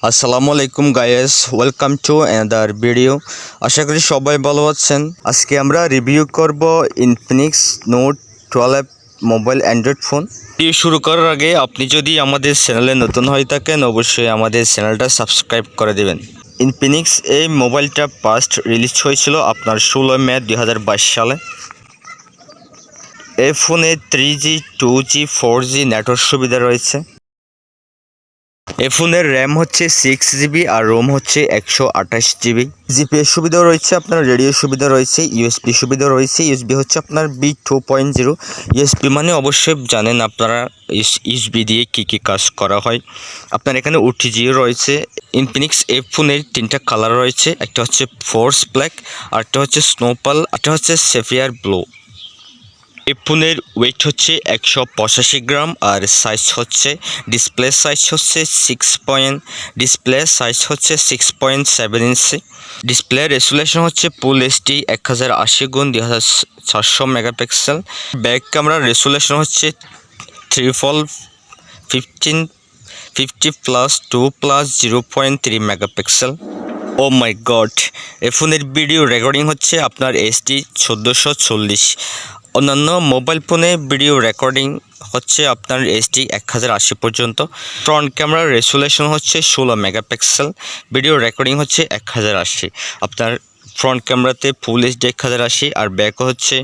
আসসালামু আলাইকুম guys, welcome to another video. আশা করি সবাই ভালো আছেন। আজকে আমরা রিভিউ করব Infinix Note 12 mobile Android phone. Video শুরু করার আগে আপনি যদি আমাদের চ্যানেলে নতুন হয়ে থাকেন অবশ্যই আমাদের চ্যানেলটা সাবস্ক্রাইব করে দেবেন। ইনফিনিক্স এই মোবাইলটা ফার্স্ট রিলিজ হয়েছিল আপনার 16 মে 2022 সালে। এই ফোনে 3G 2G 4G নেটওয়ার্ক সুবিধা রয়েছে। এই ফোনের র্যাম হচ্ছে 6GB আর রোম হচ্ছে 128GB। জিপিএস সুবিধাও রয়েছে, আপনার রেডিও সুবিধা রয়েছে, ইউএসবি সুবিধা রয়েছে। ইউএসবি হচ্ছে আপনার B 2.0। ইউএসবি মানে অবশ্যই জানেন আপনারা ইউএসবি দিয়ে কী কাজ করা হয়। আপনার এখানে ওটিজিও রয়েছে। ইনফিনিক্স এই ফোনের 3টা কালার রয়েছে, একটা হচ্ছে ফোর্স ব্ল্যাক, আরেকটা হচ্ছে স্নোপাল, আরেকটা হচ্ছে সেফিয়ার ব্লু। এই ফোনের ওয়েট হচ্ছে 185 গ্রাম আর ডিসপ্লে সাইজ হচ্ছে 6.7 ইঞ্চি। ডিসপ্লে রেজোলিউশন হচ্ছে full HD 1080x2400 megapixel. Back ক্যামেরার রেজোলিউশন হচ্ছে 3x50+2+0.3 মেগাপিক্সেল। ও মাই গড, এই ফোনের ভিডিও রেকর্ডিং হচ্ছে আপনার এইচডি 1440। অন্যান্য মোবাইল ফোনে ভিডিও রেকর্ডিং হচ্ছে আপনার এইচডি 1080 পর্যন্ত। ফ্রন্ট ক্যামেরার রেজোলিউশন হচ্ছে 16 মেগাপিক্সেল, ভিডিও রেকর্ডিং হচ্ছে 1080। আপনার ফ্রন্ট ক্যামেরাতে ফুল এইচডি 1080 আর ব্যাক হচ্ছে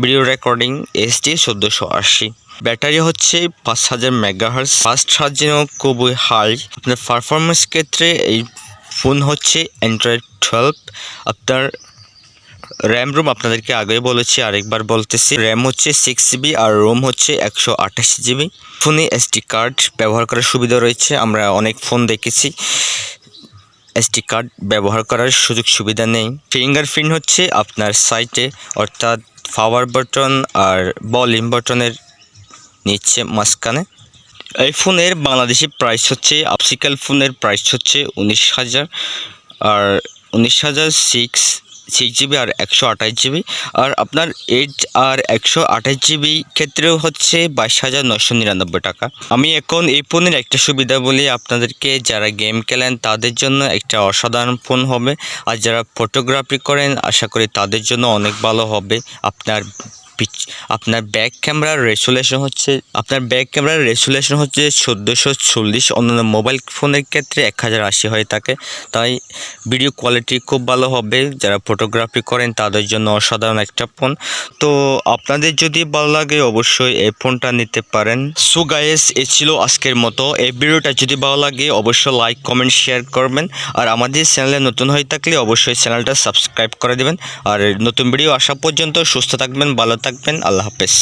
ভিডিও রেকর্ডিং এইচডি 1480। ব্যাটারি হচ্ছে 5000 মেগাহার্জ, ফাস্ট চার্জিংও খুবই হাই। আপনার পারফরমেন্স ক্ষেত্রে এই ফোন হচ্ছে অ্যান্ড্রয়েড 12। আপনার র্যাম রোম আপনাদেরকে আগেই বলেছি, আরেকবার বলতেছি। র্যাম হচ্ছে 6GB আর রোম হচ্ছে 128GB। ফোনে এসডি কার্ড ব্যবহার করার সুবিধা রয়েছে। আমরা অনেক ফোন দেখেছি এসডি কার্ড ব্যবহার করার সুযোগ সুবিধা নেই। ফিঙ্গারপ্রিন্ট হচ্ছে আপনার সাইটে, অর্থাৎ পাওয়ার বাটন আর ভলিউম বাটনের নিচে মাঝখানে। এই ফোনের বাংলাদেশি প্রাইস হচ্ছে, আপসিক্যাল ফোনের প্রাইস হচ্ছে 19,000 আর 19,000 6GB আর 128GB। আর আপনার 8 আর 128GB ক্ষেত্রেও হচ্ছে 22,999 টাকা। আমি এখন এই ফোনের একটা সুবিধা বলি আপনাদেরকে, যারা গেম খেলেন তাদের জন্য একটা অসাধারণ ফোন হবে, আর যারা ফটোগ্রাফি করেন আশা করি তাদের জন্য অনেক ভালো হবে। আপনার ব্যাক ক্যামেরার রেজোলিউশন হচ্ছে 1440। অন্যান্য মোবাইল ফোনের ক্ষেত্রে 1080 হয়ে থাকে, তাই ভিডিও কোয়ালিটি খুব ভালো হবে। যারা ফটোগ্রাফি করেন তাদের জন্য অসাধারণ একটা ফোন। তো আপনাদের যদি ভালো লাগে অবশ্যই এই ফোনটা নিতে পারেন। সো গাইস, এ ছিল আজকের মতো। এই ভিডিওটা যদি ভালো লাগে অবশ্যই লাইক কমেন্ট শেয়ার করবেন, আর আমাদের চ্যানেলে নতুন হয়ে থাকলে অবশ্যই চ্যানেলটা সাবস্ক্রাইব করে দেবেন। আর নতুন ভিডিও আসা পর্যন্ত সুস্থ থাকবেন, ভালো থাকবেন, আল্লাহ হাফেজ।